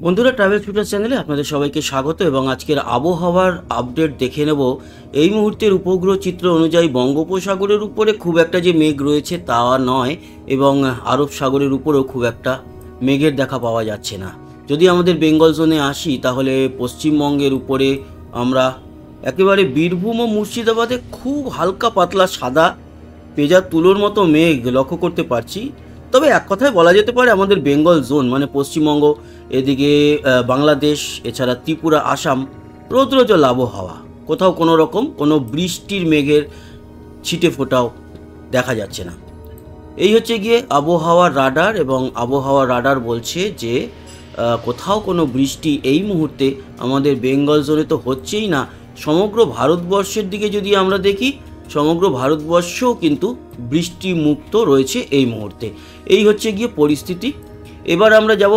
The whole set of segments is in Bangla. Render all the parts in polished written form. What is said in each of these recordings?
বন্ধুরা, ট্রাভেল ফিউচার চ্যানেলে আপনাদের সবাইকে স্বাগত এবং আজকের আবহাওয়ার আপডেট দেখে নেব। এই মুহূর্তের উপগ্রহ চিত্র অনুযায়ী বঙ্গোপসাগরের উপরে খুব একটা যে মেঘ রয়েছে তা নয়, এবং আরব সাগরের উপরেও খুব একটা মেঘের দেখা পাওয়া যাচ্ছে না। যদি আমাদের বেঙ্গল জোনে আসি তাহলে পশ্চিমবঙ্গের উপরে আমরা একেবারে বীরভূম ও মুর্শিদাবাদে খুব হালকা পাতলা সাদা পেঁজা তুলোর মতো মেঘ লক্ষ্য করতে পারছি। তবে এক কথায় বলা যেতে পারে আমাদের বেঙ্গল জোন মানে পশ্চিমবঙ্গ, এদিকে বাংলাদেশ, এছাড়া ত্রিপুরা, আসাম রৌদ্রজল আবহাওয়া, কোথাও কোনো রকম কোনো বৃষ্টির মেঘের ছিটে ফোটাও দেখা যাচ্ছে না। এই হচ্ছে গিয়ে আবহাওয়ার রাডার, এবং আবহাওয়ার রাডার বলছে যে কোথাও কোনো বৃষ্টি এই মুহূর্তে আমাদের বেঙ্গল জোনে তো হচ্ছেই না। সমগ্র ভারতবর্ষের দিকে যদি আমরা দেখি, সমগ্র ভারতবর্ষও কিন্তু বৃষ্টি মুক্ত রয়েছে এই মুহূর্তে। এই হচ্ছে গিয়ে পরিস্থিতি। এবার আমরা যাব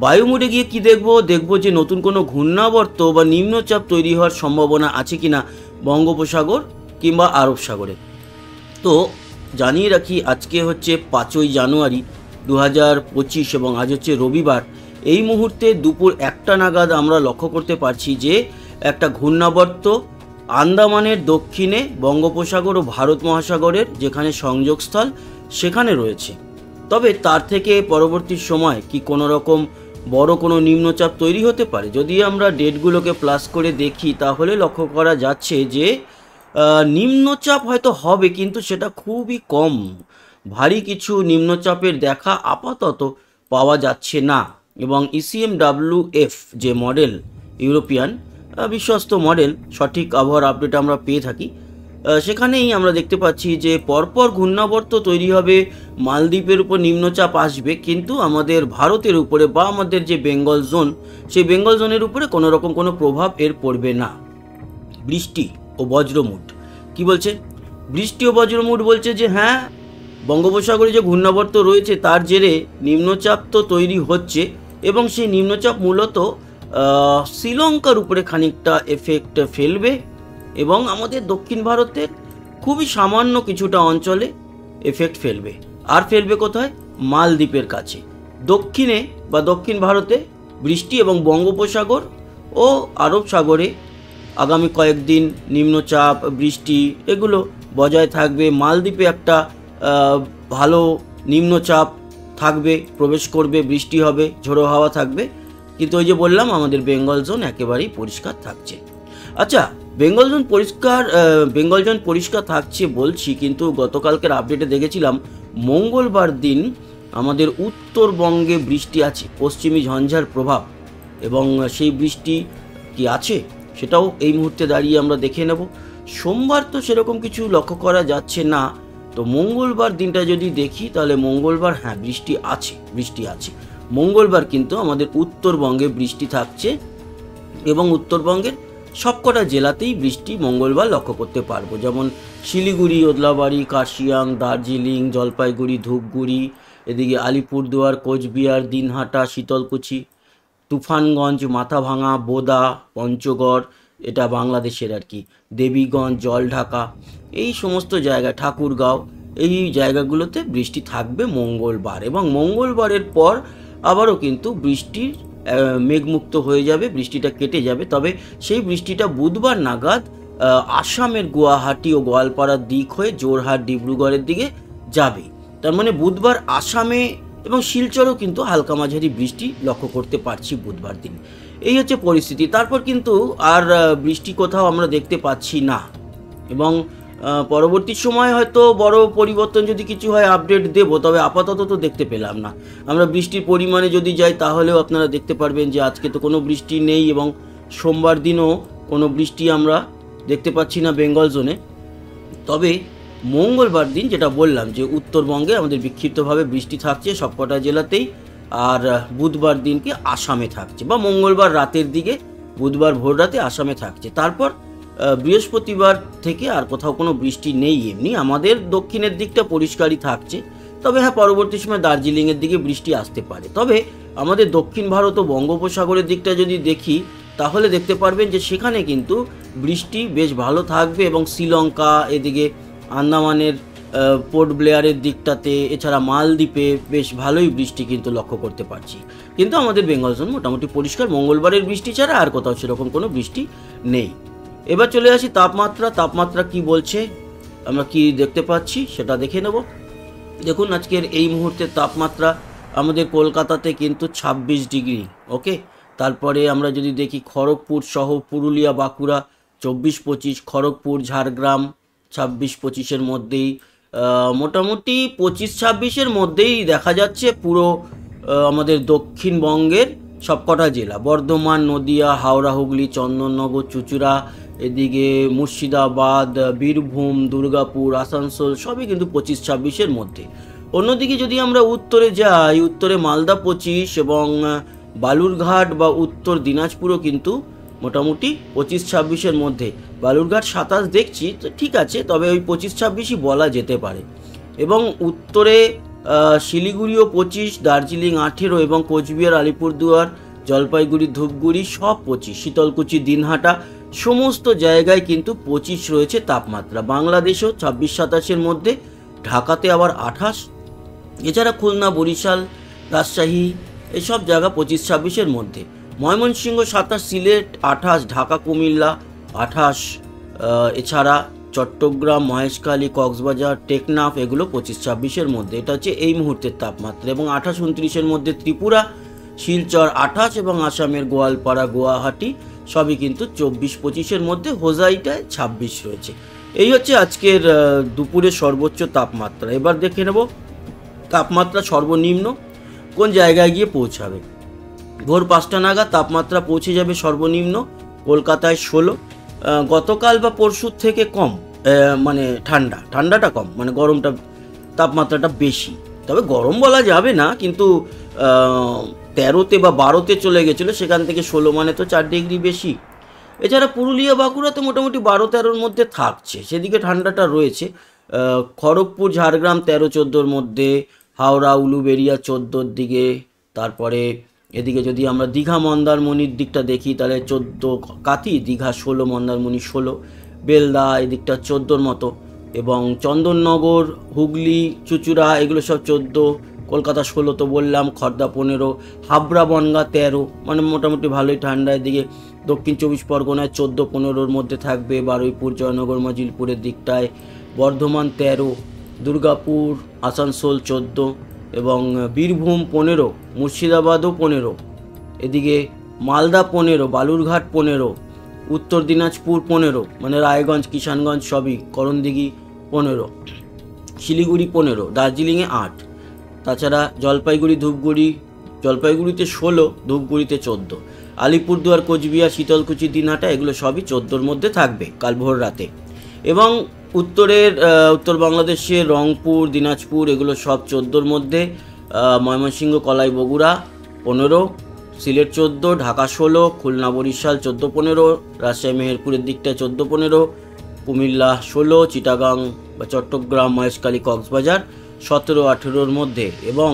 বায়ু মোডে গিয়ে কি দেখব যে নতুন কোনো ঘূর্ণাবর্ত বা নিম্নচাপ তৈরি হওয়ার সম্ভাবনা আছে কিনা বঙ্গোপসাগর কিংবা আরব সাগরে। তো জানিয়ে রাখি, আজকে হচ্ছে 5ই জানুয়ারি 2025 এবং আজ হচ্ছে রবিবার। এই মুহূর্তে দুপুর 1টা নাগাদ আমরা লক্ষ্য করতে পারছি যে একটা ঘূর্ণাবর্ত আন্দামানের দক্ষিণে বঙ্গোপসাগর ও ভারত মহাসাগরের যেখানে সংযোগস্থল সেখানে রয়েছে। তবে তার থেকে পরবর্তী সময় কি কোনো রকম বড় কোনো নিম্নচাপ তৈরি হতে পারে। যদি আমরা ডেটগুলোকে প্লাস করে দেখি তাহলে লক্ষ্য করা যাচ্ছে যে নিম্নচাপ হয়তো হবে, কিন্তু সেটা খুবই কম। ভারী কিছু নিম্নচাপের দেখা আপাতত পাওয়া যাচ্ছে না। এবং ECMWF যে মডেল, ইউরোপিয়ান বিশ্বস্ত মডেল, সঠিক আবহাওয়ার আপডেট আমরা পেয়ে থাকি। সেখানেই আমরা দেখতে পাচ্ছি যে পরপর ঘূর্ণাবর্ত তৈরি হবে, মালদ্বীপের উপর নিম্নচাপ আসবে, কিন্তু আমাদের ভারতের উপরে বা আমাদের যে বেঙ্গল জোন, সেই বেঙ্গল জোনের উপরে কোনো রকম কোনো প্রভাব এর পড়বে না। বৃষ্টি ও বজ্রমুট কি বলছে? বৃষ্টি ও বজ্রমুট বলছে যে হ্যাঁ, বঙ্গোপসাগরে যে ঘূর্ণাবর্ত রয়েছে তার জেরে নিম্নচাপ তো তৈরি হচ্ছে, এবং সেই নিম্নচাপ মূলত শ্রীলঙ্কার উপরে খানিকটা এফেক্ট ফেলবে, এবং আমাদের দক্ষিণ ভারতের খুবই সামান্য কিছুটা অঞ্চলে এফেক্ট ফেলবে। আর ফেলবে কোথায়? মালদ্বীপের কাছে, দক্ষিণে বা দক্ষিণ ভারতে বৃষ্টি, এবং বঙ্গোপসাগর ও আরব সাগরে আগামী কয়েকদিন নিম্নচাপ, বৃষ্টি এগুলো বজায় থাকবে। মালদ্বীপে একটা ভালো নিম্নচাপ থাকবে, প্রবেশ করবে, বৃষ্টি হবে, ঝোড়ো হাওয়া থাকবে। কিন্তু ওই যে বললাম, আমাদের বেঙ্গল জোন একেবারেই পরিষ্কার থাকছে। আচ্ছা, বেঙ্গল জোন পরিষ্কার থাকছে বলছি, কিন্তু গতকালকের আপডেটে দেখেছিলাম মঙ্গলবার দিন আমাদের উত্তরবঙ্গে বৃষ্টি আছে, পশ্চিমী ঝঞ্ঝার প্রভাব, এবং সেই বৃষ্টি কি আছে সেটাও এই মুহূর্তে দাঁড়িয়ে আমরা দেখে নেব। সোমবার তো সেরকম কিছু লক্ষ্য করা যাচ্ছে না। তো মঙ্গলবার দিনটা যদি দেখি তাহলে মঙ্গলবার হ্যাঁ বৃষ্টি আছে। মঙ্গলবার কিন্তু আমাদের উত্তরবঙ্গে বৃষ্টি থাকছে, এবং উত্তরবঙ্গের সবকটা জেলাতেই বৃষ্টি মঙ্গলবার লক্ষ্য করতে পারবো। যেমন শিলিগুড়ি, ওদলাবাড়ি, কার্শিয়াং, দার্জিলিং, জলপাইগুড়ি, ধূপগুড়ি, এদিকে আলিপুরদুয়ার, কোচবিহার, দিনহাটা, শীতলকুচি, তুফানগঞ্জ, মাথাভাঙা, বোদা, পঞ্চগড়, এটা বাংলাদেশের আর কি, দেবীগঞ্জ, জলঢাকা, এই সমস্ত জায়গায়, ঠাকুরগাঁও, এই জায়গাগুলোতে বৃষ্টি থাকবে মঙ্গলবার। এবং মঙ্গলবারের পর আবারও কিন্তু বৃষ্টির মেঘমুক্ত হয়ে যাবে, বৃষ্টিটা কেটে যাবে। তবে সেই বৃষ্টিটা বুধবার নাগাদ আসামের গুয়াহাটি ও গোয়ালপাড়ার দিক হয়ে জোরহাট, ডিব্রুগড়ের দিকে যাবে। তার মানে বুধবার আসামে এবং শিলচরেও কিন্তু হালকা মাঝারি বৃষ্টি লক্ষ্য করতে পারছি বুধবার দিন। এই হচ্ছে পরিস্থিতি। তারপর কিন্তু আর বৃষ্টি কোথাও আমরা দেখতে পাচ্ছি না, এবং পরবর্তী সময় হয়তো বড় পরিবর্তন যদি কিছু হয় আপডেট দেব, তবে আপাতত তো দেখতে পেলাম না। আমরা বৃষ্টির পরিমাণে যদি যাই তাহলেও আপনারা দেখতে পারবেন যে আজকে তো কোনো বৃষ্টি নেই, এবং সোমবার দিনও কোনো বৃষ্টি আমরা দেখতে পাচ্ছি না বেঙ্গল জোনে। তবে মঙ্গলবার দিন যেটা বললাম যে উত্তরবঙ্গে আমাদের বিক্ষিপ্তভাবে বৃষ্টি থাকছে সবকটা জেলাতেই, আর বুধবার দিনকে আসামে থাকছে, বা মঙ্গলবার রাতের দিকে, বুধবার ভোর রাতে আসামে থাকছে। তারপর বৃহস্পতিবার থেকে আর কোথাও কোনো বৃষ্টি নেই। এমনি আমাদের দক্ষিণের দিকটা পরিষ্কারই থাকছে। তবে হ্যাঁ, পরবর্তী সময় দার্জিলিংয়ের দিকে বৃষ্টি আসতে পারে। তবে আমাদের দক্ষিণ ভারত ও বঙ্গোপসাগরের দিকটা যদি দেখি তাহলে দেখতে পারবেন যে সেখানে কিন্তু বৃষ্টি বেশ ভালো থাকবে, এবং শ্রীলঙ্কা, এদিকে আন্দামানের পোর্ট ব্লেয়ারের দিকটাতে, এছাড়া মালদ্বীপে বেশ ভালোই বৃষ্টি কিন্তু লক্ষ্য করতে পারছি। কিন্তু আমাদের বেঙ্গল জোন মোটামুটি পরিষ্কার, মঙ্গলবারের বৃষ্টি ছাড়া আর কোথাও সেরকম কোনো বৃষ্টি নেই। এবার চলে আসি তাপমাত্রা কি বলছে, আমরা কি দেখতে পাচ্ছি সেটা দেখে নেব। দেখুন আজকের এই মুহূর্তের তাপমাত্রা আমাদের কলকাতাতে কিন্তু 26 ডিগ্রি। ওকে, তারপরে আমরা যদি দেখি খড়গপুর সহ পুরুলিয়া, বাঁকুড়া 24-25, খড়গপুর, ঝাড়গ্রাম 26-25-এর মধ্যেই, মোটামুটি 25-26-এর মধ্যেই দেখা যাচ্ছে পুরো আমাদের দক্ষিণবঙ্গের সবকটা জেলা, বর্ধমান, নদিয়া, হাওড়া, হুগলি, চন্দননগর, চুঁচুড়া, এদিকে মুর্শিদাবাদ, বীরভূম, দুর্গাপুর, আসানসোল সবই কিন্তু 25-26-এর মধ্যে। অন্যদিকে যদি আমরা উত্তরে যাই, উত্তরে মালদা 25 এবং বালুরঘাট বা উত্তর দিনাজপুরও কিন্তু মোটামুটি 25-26-এর মধ্যে। বালুরঘাট 27 দেখছি, তো ঠিক আছে, তবে ওই 25-26ই বলা যেতে পারে। এবং উত্তরে শিলিগুড়িও 25, দার্জিলিং 18 এবং কোচবিহার, আলিপুরদুয়ার, জলপাইগুড়ি, ধূপগুড়ি সব 25, শীতলকুচি, দিনহাটা সমস্ত জায়গায় কিন্তু 25 রয়েছে তাপমাত্রা। বাংলাদেশেও 26-27-এর মধ্যে, ঢাকাতে আবার 28, এছাড়া খুলনা, বরিশাল, রাজশাহী এসব জায়গা 25-26-এর মধ্যে। ময়মনসিংহ 27, সিলেট 28, ঢাকা, কুমিল্লা 28, এছাড়া চট্টগ্রাম, মহেশখালী, কক্সবাজার, টেকনাফ এগুলো 25-26-এর মধ্যে। এটা হচ্ছে এই মুহূর্তের তাপমাত্রা। এবং 28-29-এর মধ্যে ত্রিপুরা, শিলচর 28 এবং আসামের গোয়ালপাড়া, গুয়াহাটি সবই কিন্তু 24-25-এর মধ্যে। হোজাইটায় 26 রয়েছে। এই হচ্ছে আজকের দুপুরের সর্বোচ্চ তাপমাত্রা। এবার দেখে নেব তাপমাত্রা সর্বনিম্ন কোন জায়গায় গিয়ে পৌঁছাবে। ভোর 5টা নাগাদ তাপমাত্রা পৌঁছে যাবে সর্বনিম্ন কলকাতায় 16। গতকাল বা পরশুর থেকে কম, মানে ঠান্ডাটা কম, মানে গরমটা, তাপমাত্রাটা বেশি। তবে গরম বলা যাবে না, কিন্তু 13তে বা 12তে চলে গেছিলো, সেখান থেকে 16 মানে তো 4 ডিগ্রি বেশি। এছাড়া পুরুলিয়া, বাঁকুড়াতে মোটামুটি 12-13-র মধ্যে থাকছে, সেদিকে ঠান্ডাটা রয়েছে। খড়গপুর, ঝাড়গ্রাম 13-14-র মধ্যে, হাওড়া, উলুবেড়িয়া 14-র দিকে। তারপরে এদিকে যদি আমরা দীঘা, মন্দারমণির দিকটা দেখি তাহলে 14 কাথি, দীঘা 16, মন্দারমণি 16, বেলদা এদিকটা 14-র মতো। এবং চন্দননগর, হুগলি, চুঁচুড়া এগুলো সব 14, কলকাতা 16 তো বললাম, খর্দা 15, হাবড়া, বনগাঁ 13, মানে মোটামুটি ভালোই ঠান্ডা। এদিকে দক্ষিণ 24 পরগনায় 14-15-র মধ্যে থাকবে, বারুইপুর, জয়নগর, মজিলপুরের দিকটায়, বর্ধমান 13, দুর্গাপুর, আসানসোল 14 এবং বীরভূম 15, মুর্শিদাবাদও 15, এদিকে মালদা 15, বালুরঘাট 15, উত্তর দিনাজপুর 15, মানে রায়গঞ্জ, কিষানগঞ্জ সবই, করণদিঘি 15, শিলিগুড়ি 15, দার্জিলিংয়ে 8, তাছাড়া জলপাইগুড়ি, ধূপগুড়ি, জলপাইগুড়িতে 16, ধূপগুড়িতে 14, আলিপুরদুয়ার, কোচবিহার, শীতলকুচি, দিনহাটা এগুলো সবই 14-র মধ্যে থাকবে কাল ভোর রাতে। এবং উত্তর বাংলাদেশে রংপুর, দিনাজপুর এগুলো সব 14-র মধ্যে, ময়মনসিংহ, কলাই, বগুড়া 15, সিলেট 14, ঢাকা 16, খুলনা, বরিশাল 14-15, রাজশাহী, মেহেরপুরের দিকটায় 14-15, কুমিল্লা 16, চিটাগাং বা চট্টগ্রাম, মহেশখালী, কক্সবাজার 17-18-র মধ্যে। এবং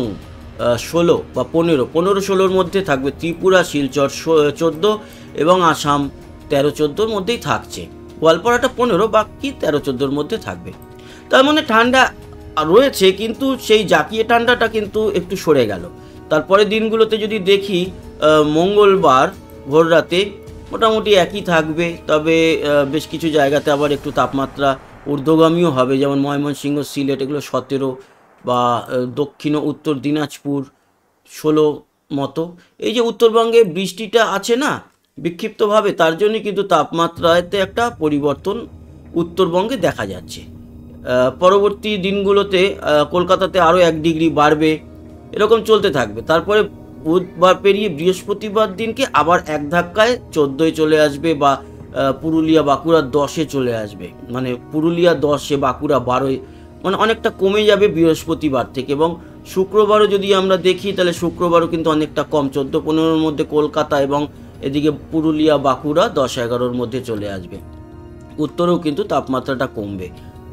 16 বা 15-16-র মধ্যে থাকবে ত্রিপুরা, শিলচর 14 এবং আসাম 13-14-র মধ্যেই থাকছে। গোয়ালপাড়াটা 15, বাকি 13-14-র মধ্যে থাকবে। তার মানে ঠান্ডা রয়েছে, কিন্তু সেই জাকিয়ে ঠান্ডাটা কিন্তু একটু সরে গেল। তারপরে দিনগুলোতে যদি দেখি, মঙ্গলবার ভোর রাতে মোটামুটি একই থাকবে, তবে বেশ কিছু জায়গাতে আবার একটু তাপমাত্রা ঊর্ধ্বগামীও হবে, যেমন ময়মনসিংহ, সিলেট এগুলো 17 বা দক্ষিণ ও উত্তর দিনাজপুর 16 মতো। এই যে উত্তরবঙ্গে বৃষ্টিটা আছে না বিক্ষিপ্তভাবে, তার জন্য কিন্তু তাপমাত্রাতে একটা পরিবর্তন উত্তরবঙ্গে দেখা যাচ্ছে। পরবর্তী দিনগুলোতে কলকাতাতে আরও 1 ডিগ্রি বাড়বে, এরকম চলতে থাকবে। তারপরে বুধবার পেরিয়ে বৃহস্পতিবার দিনকে আবার এক ধাক্কায় 14-এ চলে আসবে, বা পুরুলিয়া, বাঁকুড়া 10-এ চলে আসবে, মানে পুরুলিয়া 10-এ, বাঁকুড়া 12-এ, মানে অনেকটা কমে যাবে বৃহস্পতিবার থেকে। এবং শুক্রবারও যদি আমরা দেখি তাহলে শুক্রবারও কিন্তু অনেকটা কম, 14-15-র মধ্যে কলকাতা, এবং এদিকে পুরুলিয়া, বাঁকুড়া 10-11-র মধ্যে চলে আসবে। উত্তরেও কিন্তু তাপমাত্রাটা কমবে।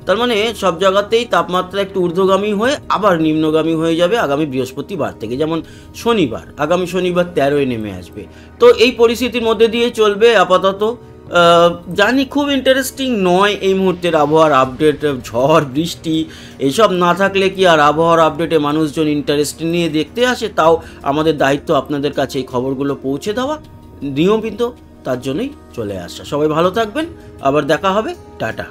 তার মানে সব জায়গাতেই তাপমাত্রা একটু ঊর্ধ্বগামী হয়ে আবার নিম্নগামী হয়ে যাবে আগামী বৃহস্পতিবার থেকে। যেমন আগামী শনিবার 13-এ নেমে আসবে। তো এই পরিস্থিতির মধ্যে দিয়ে চলবে আপাতত জানি খুব ইন্টারেস্টিং নয় এই মুহূর্তের আবহাওয়ার আপডেট। ঝড় বৃষ্টি এসব না থাকলে কি আর আবহাওয়ার আপডেটে মানুষজন ইন্টারেস্ট নিয়ে দেখতে আসে? তাও আমাদের দায়িত্ব আপনাদের কাছে এই খবরগুলো পৌঁছে দেওয়া, নিয়মিত তার জন্যই চলে আসা। সবাই ভালো থাকবেন, আবার দেখা হবে, টাটা।